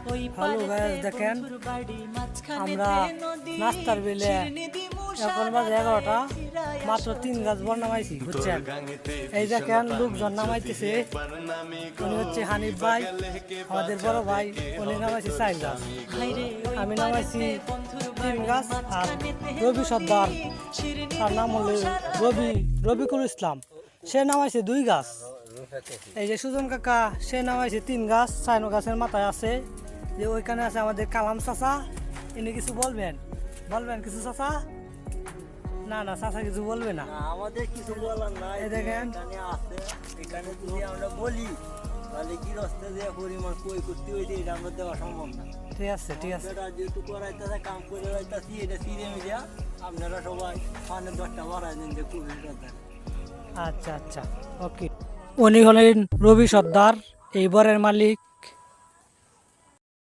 Hello guys, দেখেন আমরা নাস্তার বেলে এখন বাজে 11টা, মাত্র 3 গাছ বর নামাইছি, বুঝছেন? এই দেখেন লোকজন নামাইতেছে। উনি হচ্ছে হানিফ ভাই, আমাদের বড় ভাই। উনি নামাইছি 4 গাছ, আমি নামাইছি 3 গাছ। আর রবি সর্দার, তার নাম হলো রবিকুল ইসলাম, সে নামাইছে 2 গাছ। এই যে সুজন কাকা, সে নামাইছে 3 গাছ। 4 গাছের মাথায় আছে যে ওইখানে আছে আমাদের কালাম চাচা। ইনি কিছু বলবেন কিছু চাচা? না চাচা কিছু বলবে না, আমাদের কিছু বলার নাই। এই দেখেন এখানে আছে, এখানে যদি আমরা বলি তাহলে কি রাস্তা দিয়ে পরিমাণ কই করতে হইছে এটা আমরা দেওয়া সম্ভব না। ঠিক আছে এটা যেহেতু করাইতেছে, কাম করে যাইতেছি, এটা সিরে মিডিয়া আপনারা সবাই 5-10টা বাড়াই দিন যে কুড়িটা। আচ্ছা ওকে। উনি হলেন রবি সর্দার, এই বরের মালিক।